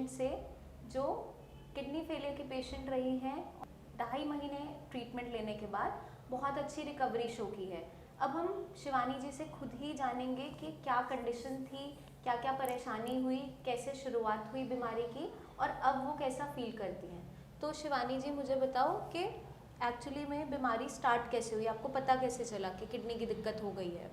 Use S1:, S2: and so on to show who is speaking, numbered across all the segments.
S1: Patient से जो kidney failure की पेशेंट रही हैं, 2.5 महीने ट्रीटमेंट लेने के बाद बहुत अच्छी रिकवरी शो की है। अब हम शिवानी जी से खुद ही जानेंगे कि क्या कंडीशन थी, क्या क्या परेशानी हुई, कैसे शुरुआत हुई बीमारी की और अब वो कैसा फील करती हैं। तो शिवानी जी मुझे बताओ कि एक्चुअली में बीमारी स्टार्ट कैसे हुई, आपको पता कैसे चला कि किडनी की दिक्कत हो गई है?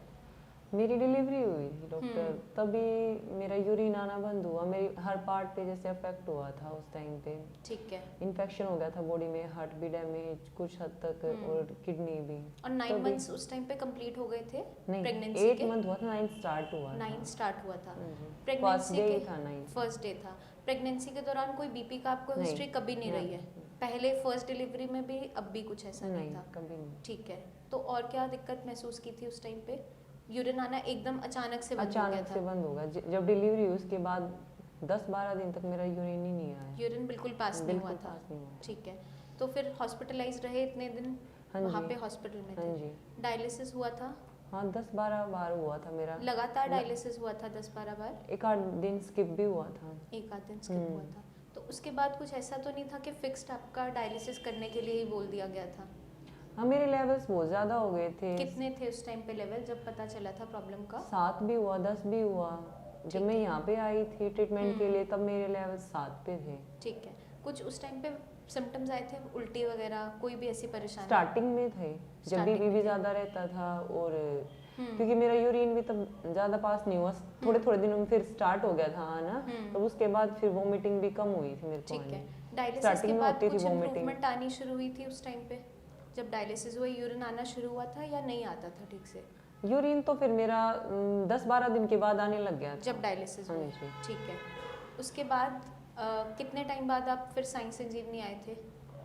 S2: मेरी डिलीवरी हुई थी डॉक्टर, तभी मेरा यूरिन आना बंद हुआ, मेरी हर पार्ट पे जैसे अफेक्ट हुआ था उस टाइम पे।
S1: ठीक है।
S2: इन्फेक्शन हो गया था बॉडी में, हार्ट भी डैमेज कुछ हद तक और किडनी भी।
S1: और 9 मंथ्स उस टाइम पे कंप्लीट हो गए थे
S2: नहीं,
S1: प्रेगनेंसी
S2: 8 मंथ हुआ था, 9 स्टार्ट हुआ
S1: 9
S2: था।
S1: स्टार्ट हुआ था
S2: प्रेगनेंसी के था 9
S1: फर्स्ट डे था। प्रेगनेंसी के दौरान कोई बीपी का आपको हिस्ट्री कभी नहीं रही है? पहले फर्स्ट डिलीवरी में भी अब भी कुछ ऐसा नहीं था?
S2: कभी नहीं।
S1: ठीक है। तो और क्या दिक्कत महसूस की थी उस टाइम पे? यूरिन आना एकदम अचानक से बंद हो गया था?
S2: अचानक से बंद हो गया। जब डिलीवरी हुई उसके बाद 10-12 दिन तक मेरा यूरिन ही नहीं आया।
S1: यूरिन बिल्कुल पास नहीं हुआ था? ठीक है। तो फिर हॉस्पिटलाइज रहे इतने दिन? वहाँ पे हॉस्पिटल में थे? डायलिसिस हुआ था?
S2: हाँ, 10-12 बार हुआ था मेरा।
S1: लगातार डायलिसिस हुआ था 10-12 बार?
S2: एक आध दिन स्किप भी हुआ था।
S1: एक आध दिन स्किप हुआ था। तो उसके बाद कुछ ऐसा तो नहीं था कि फिक्स्ड आपका डायलिसिस करने के लिए ही बोल दिया गया था?
S2: हाँ, मेरे लेवल्स बहुत ज़्यादा हो गए थे।
S1: कितने थे उस टाइम पे लेवल जब पता चला था प्रॉब्लम का?
S2: 7 भी हुआ, 10 भी हुआ। जब मैं यहाँ पे आई थी ट्रीटमेंट के लिए तब मेरे लेवल 7 पे थे।
S1: ठीक है। कुछ उस टाइम पे सिम्टम्स आए थे, उल्टी वगैरह, कोई भी ऐसी परेशानी?
S2: स्टार्टिंग में थे, जब बीपी भी ज़्यादा रहता था और क्योंकि मेरा यूरिन भी तब ज़्यादा पास नहीं हुआ, थोड़े थोड़े दिनों में फिर स्टार्ट हो गया था आना, तो उसके बाद फिर वोमिटिंग भी कम हुई थी मेरे को।
S1: ठीक है। डायलिसिस के बाद कुछ इम्प्रूवमेंट आनी शुरू हुई थी उस टाइम पे? जब डायलिसिस हुआ यूरिन आना शुरू हुआ था या नहीं आता था ठीक से?
S2: यूरिन तो फिर मेरा 10-12 दिन के बाद आने लग गया था।
S1: जब डायलिसिस हुआ? ठीक है। उसके बाद कितने टाइम बाद आप फिर साई संजीवनी आए थे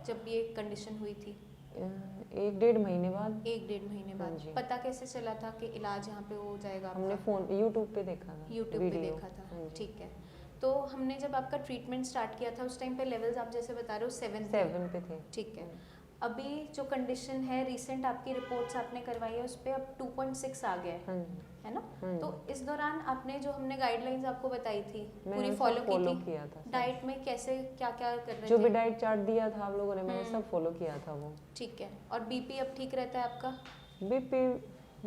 S1: जब ये कंडीशन हुई थी?
S2: 1-1.5 महीने बाद।
S1: 1-1.5 महीने बाद। पता कैसे चला था कि इलाज यहाँ पे हो जाएगा आपका?
S2: हमने फोन यूट्यूब पे देखा था।
S1: यूट्यूब पे देखा था। ठीक है। तो हमने जब आपका ट्रीटमेंट स्टार्ट किया था उस टाइम पे लेवल्स आप जैसे बता रहे हो 7
S2: पे थे।
S1: ठीक है। अभी जो कंडीशन है, रिसेंट आपकी रिपोर्ट्स आपने करवाई है उस पर अब 2.6 आ गया है ना? तो इस दौरान आपने जो हमने गाइडलाइंस आपको बताई थी पूरी फॉलो किया था? डाइट में कैसे क्या क्या कर रहे थे?
S2: जो भी डाइट चार्ट दिया था आप लोगों ने, मैंने सब फॉलो किया था वो।
S1: ठीक है। और बीपी अब ठीक रहता है आपका?
S2: बीपी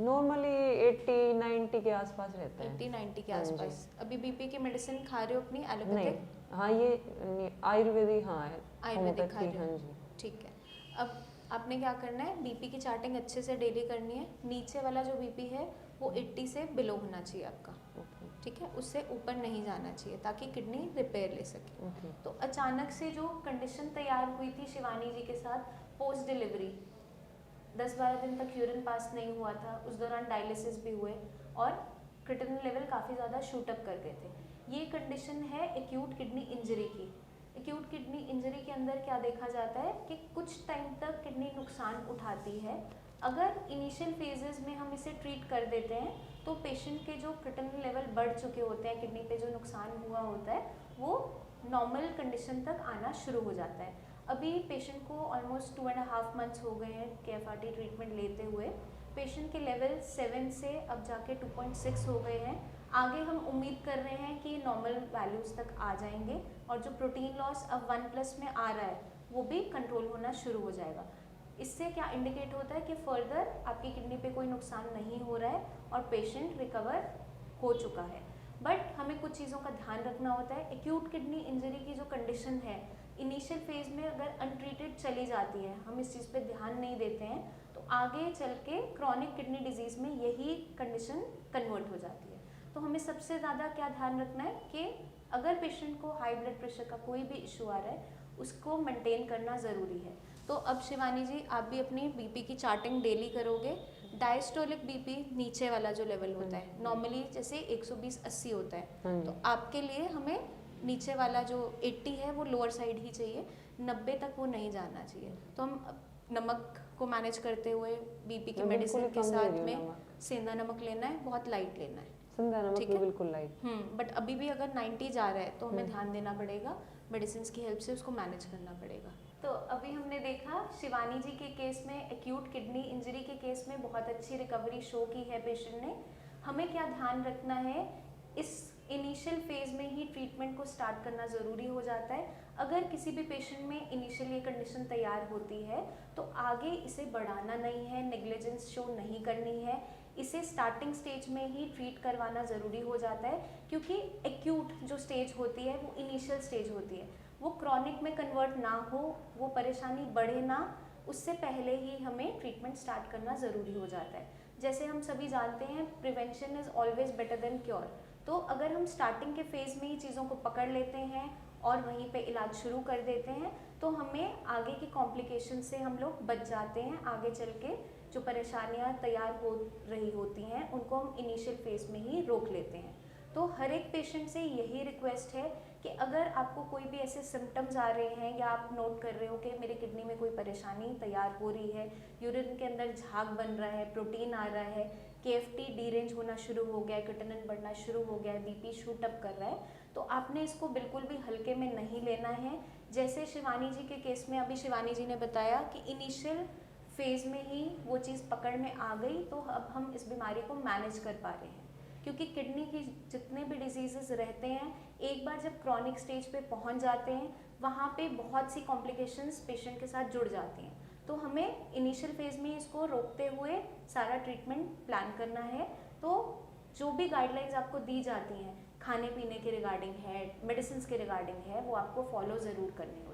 S2: नॉर्मली 80-90 के आसपास रहता है।
S1: 80-90 के आसपास। अभी बीपी की मेडिसिन खा रहे हो अपनी एलोपैथिक?
S2: हाँ, ये आयुर्वेदिक। हाँ,
S1: आयुर्वेदिक खा रहे हो? ठीक है। अब आपने क्या करना है, बीपी की चार्टिंग अच्छे से डेली करनी है। नीचे वाला जो बीपी है वो 80 से बिलो होना चाहिए आपका। ठीक है, उससे ऊपर नहीं जाना चाहिए ताकि किडनी रिपेयर ले सके। तो अचानक से जो कंडीशन तैयार हुई थी शिवानी जी के साथ पोस्ट डिलीवरी, 10-12 दिन तक यूरिन पास नहीं हुआ था, उस दौरान डायलिसिस भी हुए और क्रिटिनिन लेवल काफ़ी ज़्यादा शूट अप कर गए थे। ये कंडीशन है एक्यूट किडनी इंजरी की। एक्यूट किडनी इंजरी के अंदर क्या देखा जाता है कि कुछ टाइम तक किडनी नुकसान उठाती है। अगर इनिशियल फेजेस में हम इसे ट्रीट कर देते हैं तो पेशेंट के जो क्रिटिनिन लेवल बढ़ चुके होते हैं, किडनी पे जो नुकसान हुआ होता है वो नॉर्मल कंडीशन तक आना शुरू हो जाता है। अभी पेशेंट को ऑलमोस्ट 2.5 मंथ्स हो गए हैं KFRT ट्रीटमेंट लेते हुए। पेशेंट के लेवल 7 से अब जाके 2.6 हो गए हैं। आगे हम उम्मीद कर रहे हैं कि नॉर्मल वैल्यूज़ तक आ जाएंगे और जो प्रोटीन लॉस अब 1+ में आ रहा है वो भी कंट्रोल होना शुरू हो जाएगा। इससे क्या इंडिकेट होता है कि फर्दर आपकी किडनी पे कोई नुकसान नहीं हो रहा है और पेशेंट रिकवर हो चुका है। बट हमें कुछ चीज़ों का ध्यान रखना होता है। एक्यूट किडनी इंजरी की जो कंडीशन है इनिशियल फेज में अगर अनट्रीटेड चली जाती है, हम इस चीज़ पे ध्यान नहीं देते हैं, तो आगे चल के क्रॉनिक किडनी डिजीज़ में यही कंडीशन कन्वर्ट हो जाती है। तो हमें सबसे ज़्यादा क्या ध्यान रखना है कि अगर पेशेंट को हाई ब्लड प्रेशर का कोई भी इशू आ रहा है उसको मेंटेन करना ज़रूरी है। तो अब शिवानी जी आप भी अपनी बीपी की चार्टिंग डेली करोगे। डायस्टोलिक बीपी नीचे वाला जो लेवल होता है, नॉर्मली जैसे 120-80 होता है, तो आपके लिए हमें नीचे वाला जो 80 है वो लोअर साइड ही चाहिए, 90 तक वो नहीं जाना चाहिए। तो हम नमक को मैनेज करते हुए बीपी की मेडिसिन के साथ में सेंधा नमक लेना है, बहुत लाइट लेना है।
S2: ठीक है, बिल्कुल लाइट।
S1: बट अभी भी अगर 90 जा रहा है तो हमें ध्यान देना पड़ेगा, मेडिसिन की हेल्प से उसको मैनेज करना पड़ेगा। तो अभी हमने देखा शिवानी जी के केस में, एक्यूट किडनी इंजरी के केस में बहुत अच्छी रिकवरी शो की है पेशेंट ने। हमें क्या ध्यान रखना है, इस इनिशियल फेज में ही ट्रीटमेंट को स्टार्ट करना ज़रूरी हो जाता है। अगर किसी भी पेशेंट में इनिशियल ये कंडीशन तैयार होती है तो आगे इसे बढ़ाना नहीं है, नेग्लिजेंस शो नहीं करनी है, इसे स्टार्टिंग स्टेज में ही ट्रीट करवाना ज़रूरी हो जाता है, क्योंकि एक्यूट जो स्टेज होती है वो इनिशियल स्टेज होती है, वो क्रॉनिक में कन्वर्ट ना हो, वो परेशानी बढ़े ना, उससे पहले ही हमें ट्रीटमेंट स्टार्ट करना ज़रूरी हो जाता है। जैसे हम सभी जानते हैं, prevention is always better than cure. तो अगर हम स्टार्टिंग के फेज़ में ही चीज़ों को पकड़ लेते हैं और वहीं पे इलाज शुरू कर देते हैं तो हमें आगे की कॉम्प्लिकेशन से हम लोग बच जाते हैं। आगे चल के जो परेशानियां तैयार हो रही होती हैं उनको हम इनिशियल फेज़ में ही रोक लेते हैं। तो हर एक पेशेंट से यही रिक्वेस्ट है कि अगर आपको कोई भी ऐसे सिम्टम्स आ रहे हैं या आप नोट कर रहे हो कि मेरे किडनी में कोई परेशानी तैयार हो रही है, यूरिन के अंदर झाग बन रहा है, प्रोटीन आ रहा है, KFT डीरेंज होना शुरू हो गया है, क्रिएटिनिन बढ़ना शुरू हो गया है, BP शूट अप कर रहा है, तो आपने इसको बिल्कुल भी हल्के में नहीं लेना है। जैसे शिवानी जी के केस में अभी शिवानी जी ने बताया कि इनिशियल फेज़ में ही वो चीज़ पकड़ में आ गई, तो अब हम इस बीमारी को मैनेज कर पा रहे हैं। क्योंकि किडनी की जितने भी डिजीजेस रहते हैं, एक बार जब क्रॉनिक स्टेज पे पहुंच जाते हैं वहाँ पे बहुत सी कॉम्प्लिकेशंस पेशेंट के साथ जुड़ जाती हैं। तो हमें इनिशियल फेज़ में इसको रोकते हुए सारा ट्रीटमेंट प्लान करना है। तो जो भी गाइडलाइंस आपको दी जाती हैं खाने पीने के रिगार्डिंग है, मेडिसिन के रिगार्डिंग है, वो आपको फॉलो ज़रूर करनी होगी।